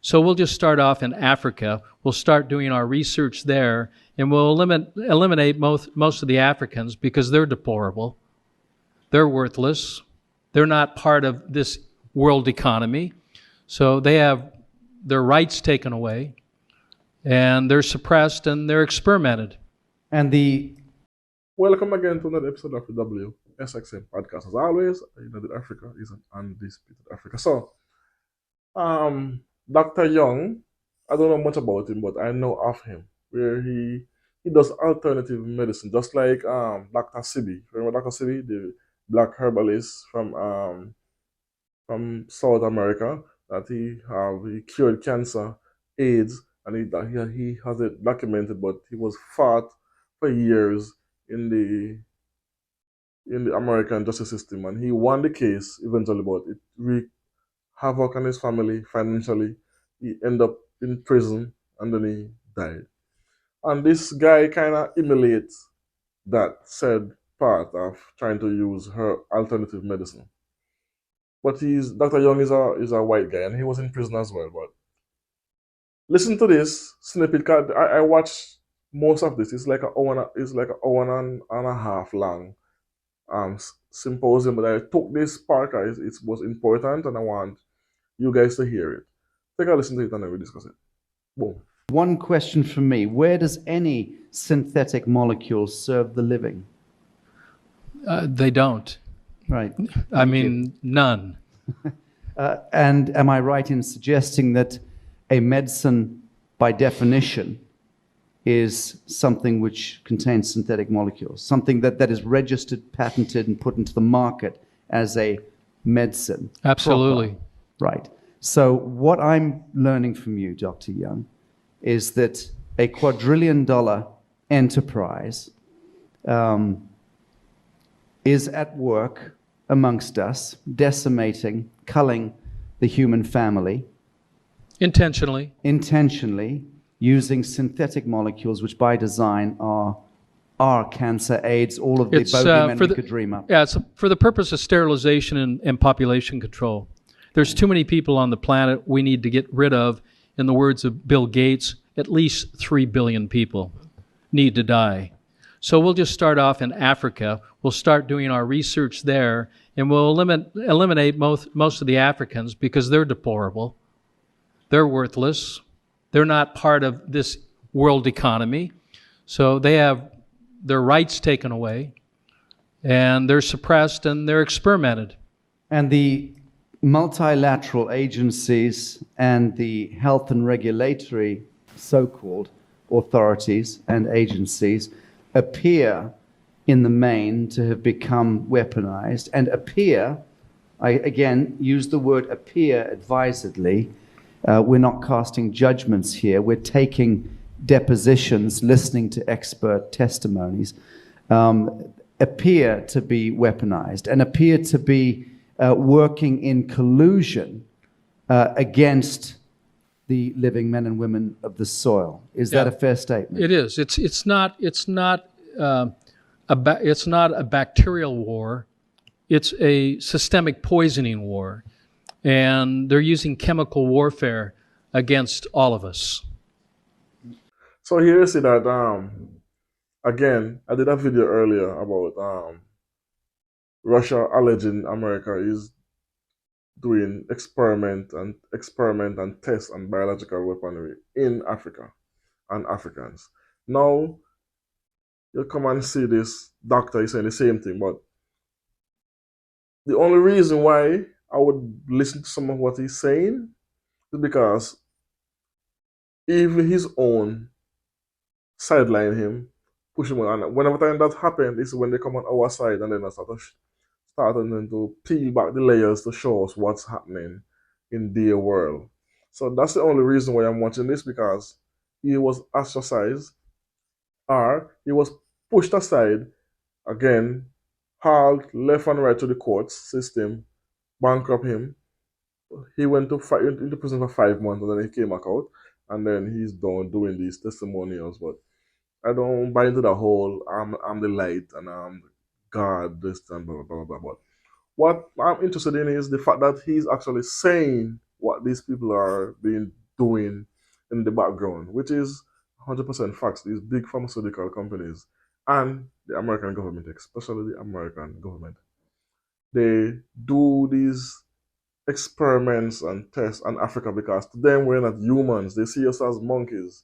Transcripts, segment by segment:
So we'll just start off in Africa. We'll start doing our research there, and we'll eliminate most of the Africans because they're deplorable. They're worthless. They're not part of this world economy. So they have their rights taken away, and they're suppressed and they're experimented. And the Welcome again to another episode of the WSXM podcast. As always, you know that Africa is an undisputed Africa. So, Dr. Young, I don't know much about him, but I know of him, where he does alternative medicine, just like Dr. Sibi. Remember Dr. Sibi, the black herbalist from South America, that he cured cancer, AIDS, and he has it documented. But he was fought for years in the American justice system, and he won the case eventually, but it wreaked havoc on his family financially. He ended up in prison, and then he died. And this guy kind of emulates that said part of trying to use her alternative medicine. But Dr. Young is a white guy, and he was in prison as well. But listen to this snippet. 'Cause I watched most of this. It's like an hour and a half long symposium, but I took this part because it was important and I want you guys to hear it. Take a listen to it and then we discuss it. Boom. one question from me: where does any synthetic molecule serve the living? They don't. Right. I mean, none. And am I right in suggesting that a medicine, by definition, is something which contains synthetic molecules, something that is registered, patented, and put into the market as a medicine? Absolutely. Proper. Right. So what I'm learning from you, Dr. Young, is that a quadrillion-dollar enterprise is at work amongst us, decimating, culling the human family. Intentionally. Using synthetic molecules, which by design are cancer, AIDS, all of the bogeymen we could dream up. Yeah, it's for the purpose of sterilization and population control. There's too many people on the planet we need to get rid of. In the words of Bill Gates, at least 3 billion people need to die. So we'll just start off in Africa. We'll start doing our research there, and we'll eliminate most of the Africans because they're deplorable. They're worthless. They're not part of this world economy. So they have their rights taken away, and they're suppressed and they're experimented. And the multilateral agencies and the health and regulatory so-called authorities and agencies appear in the main to have become weaponized and appear, I again use the word appear advisedly. We're not casting judgments here. We're taking depositions, listening to expert testimonies, appear to be weaponized and appear to be working in collusion against the living men and women of the soil. Is that a fair statement? It is. It's not a bacterial war. It's a systemic poisoning war. And they're using chemical warfare against all of us. So here you see that again, I did a video earlier about Russia alleging America is doing experiment and tests on biological weaponry in Africa and Africans. Now you come and see this doctor is saying the same thing, but the only reason why I would listen to some of what he's saying is because even his own sideline him, push him on. And whenever time that happens, is when they come on our side and then I start to peel back the layers to show us what's happening in their world. So that's the only reason why I'm watching this, because he was ostracized or he was pushed aside, again, hauled left and right to the courts system, bankrupt him. He went into prison for 5 months and then he came back out, and then he's done doing these testimonials. But I don't buy into the whole I'm the light and I'm God, this and blah blah blah. But what I'm interested in is the fact that he's actually saying what these people are being doing in the background, which is 100% facts. These big pharmaceutical companies and the American government, especially the American government, they do these experiments and tests on Africa because to them we're not humans. They see us as monkeys.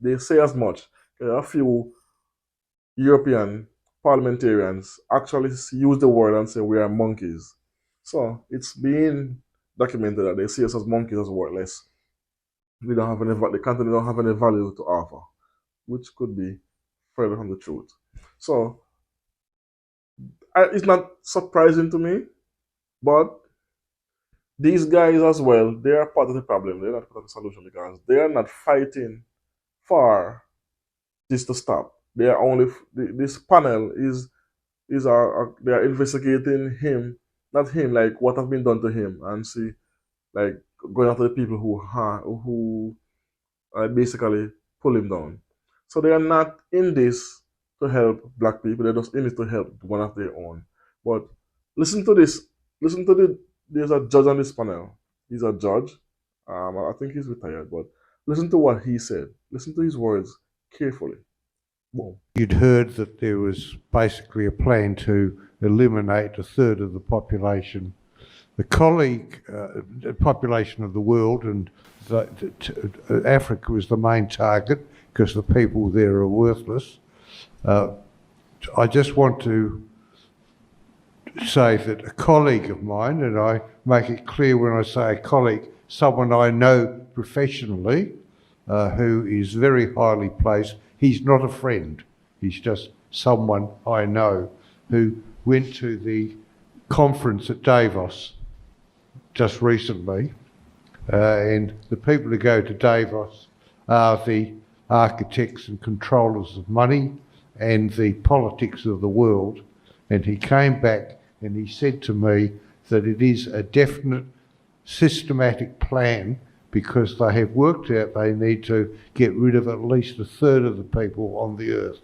They say as much. There are a few European parliamentarians actually use the word and say we are monkeys. So it's being documented that they see us as monkeys as worthless. We don't have any, the country don't have any value to offer, which could be further from the truth. So it's not surprising to me, but these guys as well, they are part of the problem. They're not part of the solution because they are not fighting for this to stop. They are only this panel they are investigating him, not him, like what have been done to him, and see like going after the people who basically pull him down. So they are not in this to help black people. They're just in it to help one of their own. But listen to this. Listen to there's a judge on this panel. He's a judge. I think he's retired, but listen to what he said. Listen to his words carefully. Boom. You'd heard that there was basically a plan to eliminate a third of the population, the population of the world, and Africa was the main target because the people there are worthless. I just want to say that a colleague of mine, and I make it clear when I say a colleague, someone I know professionally, who is very highly placed. He's not a friend. He's just someone I know who went to the conference at Davos just recently. And the people who go to Davos are the architects and controllers of money and the politics of the world. And he came back and he said to me that it is a definite systematic plan because they have worked out they need to get rid of at least a third of the people on the earth.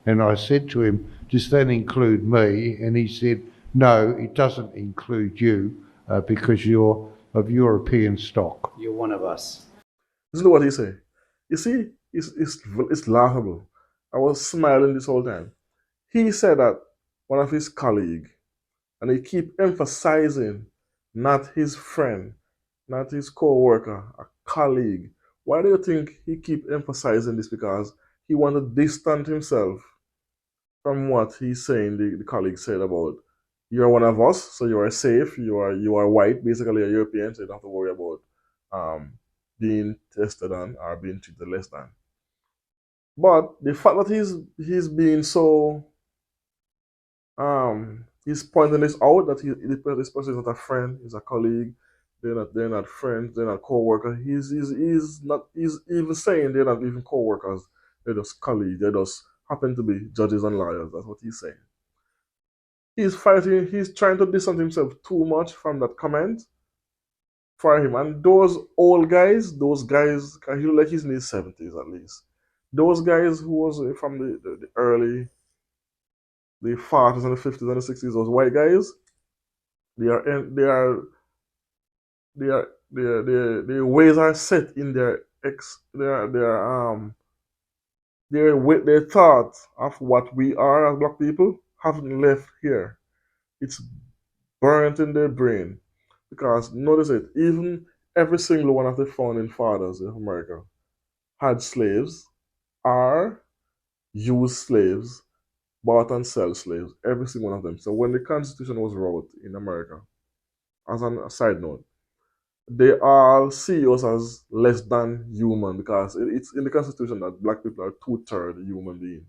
And I said to him, does that include me? And he said, no, it doesn't include you because you're of European stock. You're one of us. Listen to what he said. You see, it's laughable. I was smiling this whole time. He said that one of his colleagues, and he keep emphasizing not his friend, not his co-worker, a colleague. Why do you think he keep emphasizing this? Because he want to distance himself from what he's saying. The colleague said about you're one of us, so you are safe. You are white, basically a European, so you don't have to worry about being tested on or being treated less than. But the fact that he's being so he's pointing this out that this person is not a friend, he's a colleague. They're not friends. They're not co-workers. He's even saying they're not even co-workers. They're just colleagues. They just happen to be judges and lawyers. That's what he's saying. He's fighting. He's trying to distance himself too much from that comment for him. And those old guys, he look like he's in his 70s at least. Those guys who was from the early, the 40s and the 50s and the 60s, those white guys, their ways are set in their thought of what we are as black people haven't left here. It's burnt in their brain. Because notice it, even every single one of the founding fathers of America had slaves or used slaves, bought and sell slaves, every single one of them. So when the Constitution was wrote in America, as a side note, they all see us as less than human because it's in the Constitution that black people are two-thirds human beings.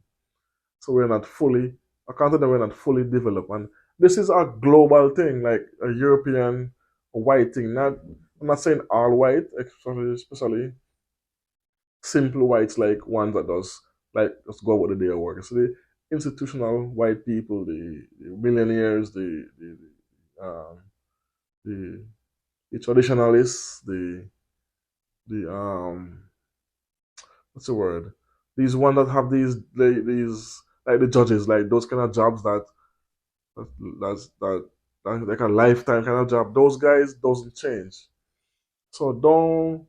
So we're not fully, according to them, we're not fully developed. And this is a global thing, like a European white thing. I'm not saying all white, especially simple whites like ones that just go about the day of work. So the institutional white people, the millionaires, the the traditionalists, the what's the word? These one that have these like the judges, like those kind of jobs that like a lifetime kind of job. Those guys doesn't change. So don't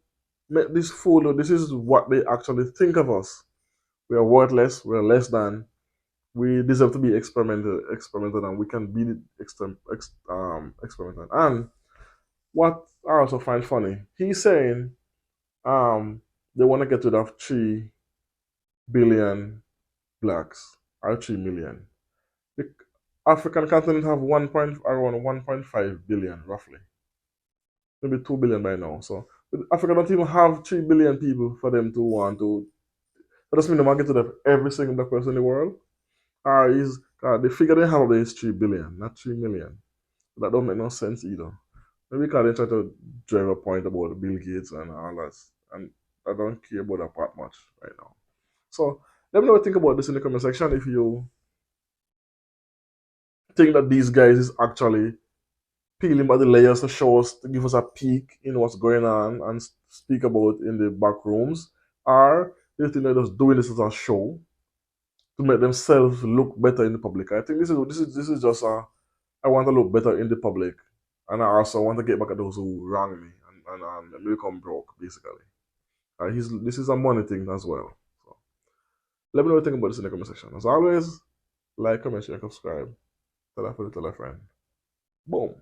make this fool, this is what they actually think of us. We are worthless, we are less than, we deserve to be experimented, and we can be experimented. And what I also find funny, he's saying they want to get rid of 3 billion blacks, or 3 million. The African continent have around 1.5 billion roughly, maybe 2 billion by now. So Africa don't even have 3 billion people for them to want to. That doesn't mean they want to get rid of every single black person in the world. The figure they have is 3 billion, not 3 million. That don't make no sense either. Maybe because they try to drive a point about Bill Gates and all that, and I don't care about that part much right now. So let me know what you think about this in the comment section. If you think that these guys is actually peeling back the layers to show us, to give us a peek in what's going on and speak about in the back rooms, or do you think they're just doing this as a show to make themselves look better in the public? I think this is just a, I want to look better in the public, and I also want to get back at those who wrong me and become broke basically. This is a money thing as well. So let me know what you think about this in the comment section. As always, like, comment, share, subscribe. Tell a friend. Boom.